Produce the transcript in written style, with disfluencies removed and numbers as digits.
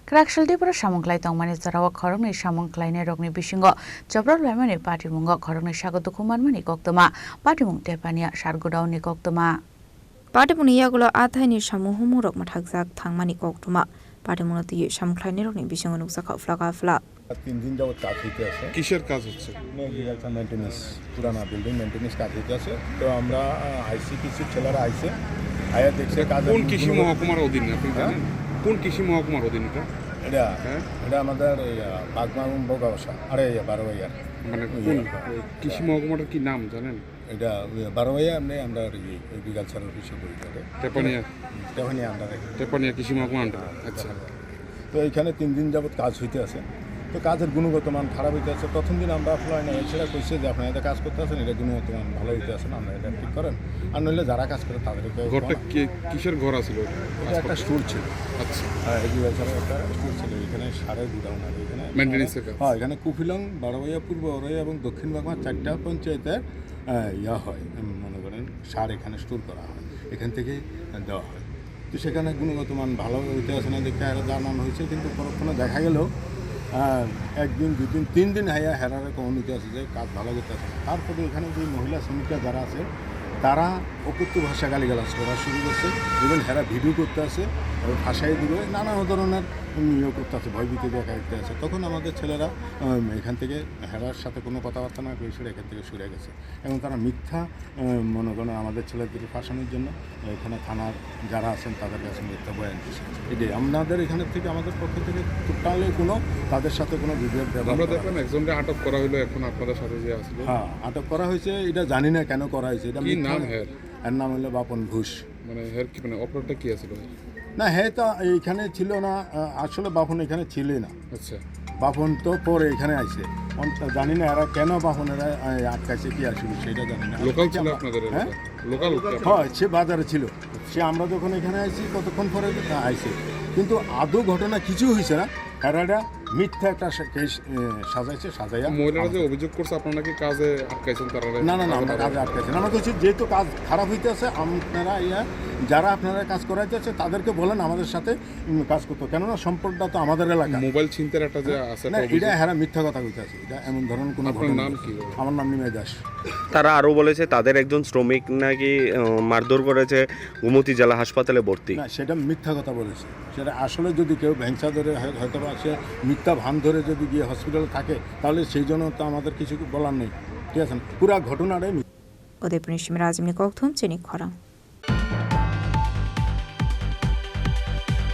Kraksal Diporo Samung Khlaiwi Jorao Khoroknwi Samung Khlainairok Bisingo Choproplaimani Patimungo Khoroknwi Sago Dukhomanmani Koktwma Patimung Tepania Sago Koktwma Patimung yagulo athaini samuhumung rok mathakjak thangmani Koktwma Patimungo ti Samung Khlainairok Bisingo nuksa khafla fla 3 দিন যাবত কাজ হইতে আছে কিসের কাজ হচ্ছে agriculture maintenance পুরানা building maintenance কাজ হইতে আছে তো আমরা আইসিপিসি ছেলেরা আইছে আয়া দেখছে কাজ কোন কৃষি মহকুমার অধীনে আপনি জানেন কোন কৃষি মহকুমার অধীনে এটা আমাদের বাগমাং বগাবসা আরে 12 ইয়ার মানে কোন কৃষি মহকুমাটার কি নাম জানেন এটা 12 ইয়ার আমরা এগ্রিকালচার অফিসে বলি টেপানিয়া আমরা টেপানিয়া কৃষি মহকুমা আচ্ছা তো এখানে 3 দিন যাবত কাজ হইতে আছে তো কাজের গুণগত মান খারাপ হইতে আছে প্রথম দিন আমরা ফ্লাইনে এসে কইছে যে আপনারা এটা কাজ করতে আছেন এটা গুণগত মান ভালো হইতে আছে না আমরা এটা ঠিক করেন আর নইলে যারা কাজ করে তাদেরকে ঘরটা কিসের ঘর ছিল এটা একটা স্টোর ছিল আচ্ছা এগ্রিকালচারের একটা স্টোর ছিল এখানে সারের গুদাম আর এখানে মেইনটেনেন্সের কাজ এখানে কুফিলং বারোয়াইয়া পূর্ব অরৈয়া এবং দক্ষিণ বাগমা 4টা পঞ্চায়েতের হয় মনে করেন সার এখানে স্টোর করা হয় এখান থেকে দেওয়া হয় তো সেখানে গুণগত মান ভালো হইতে আছে না দেখে আরও জানানো হয়েছে কিন্তু পরক্ষণে দেখা গেল একদিন 2 দিন 3 দিন হেরারে কমিউনিটি আছে যে কাজ ভালো করতে আছে তারপরে এখানে যে মহিলা শ্রমিকরা যারা আছে তারা অকথ্য ভাষা গালিগালাজ করা শুরু করছে এবং হেরা ভিডিও করতে আছে ভাষায় দিবে নানা ধরনের ইয়ে করতে আছে ভয়ভীতি দেখা দিতে আছে তখন আমাদের ছেলেরা এখান থেকে হেরার সাথে কোনো কথাবার্তা না করেছিল এখান থেকে সরে গেছে এবং তারা মিথ্যা মনে করেন আমাদের ছেলেদের ফাঁসানোর জন্য এখানে থানার যারা আছেন তাদের কাছে মিথ্যা বয়ান দিচ্ছে এটাই আমাদের এখানে থেকে আমাদের পক্ষ থেকে টোটালি কোনো তাদের সাথে কোনো বিভেদ আমরা দেখলাম একজনকে আটক করা হলো এখন আপনাদের সাথে যে আসলো আটক করা হয়েছে এটা জানি না কেন করা হয়েছে এটা নাম এর নাম হলো বাপন ঘোষ মানে হের কি মানে অপরাধটা কি ছিল না তো এইখানে ছিল না আসলে বাপন এখানে ছিলই না আচ্ছা বাপন তো পরে এখানে আইছে জানি না এরা কেন বাপনেরা আটকাইছে কি আসলে সেটা জানি না লোকাল ছিল আপনাদের লোকাল সে বাজারে ছিল সে আমরা যখন এখানে আইছি কতক্ষণ পরে আইছে কিন্তু আদৌ ঘটনা কিছু হয়েছে না এরা মিথ্যা একটা কেস সাজাইয়া মহিলারা যে অভিযোগ করছে আপনারা নাকি কাজে আটকাইছেন তারা না আমরা কাজে আটকাইছি আমরা কিছু যেহেতু কাজ খারাপ হইতে আছে আপনারা যারা আপনারা কাজ করাইতে আছে তাদেরকে বলেন আমাদের সাথে কাজ করতে কেননা সম্পর্কটা তো আমাদের এলাকা মোবাইল ছিনতাইয়ের একটা যে আছে না এটা হেরা মিথ্যা কথা কইতে আছে এটা এমন ধরনের কোনো নাম কি আমার নাম নিমাই দাস তারা আরও বলেছে তাদের একজন শ্রমিক নাকি মারধর করেছে গোমতী জেলা হাসপাতালে ভর্তি না সেটা মিথ্যা কথা বলেছে সেটা আসলে যদি কেউ ভ্যাংসা ধরে হয়তো বা সে মিথ্যা ভান ধরে যদি গিয়ে হসপিটালে থাকে তাহলে সেই জন্য তো আমাদের কিছু বলার নেই ঠিক আছে পুরা ঘটনাটাই Godwon Chini Khorang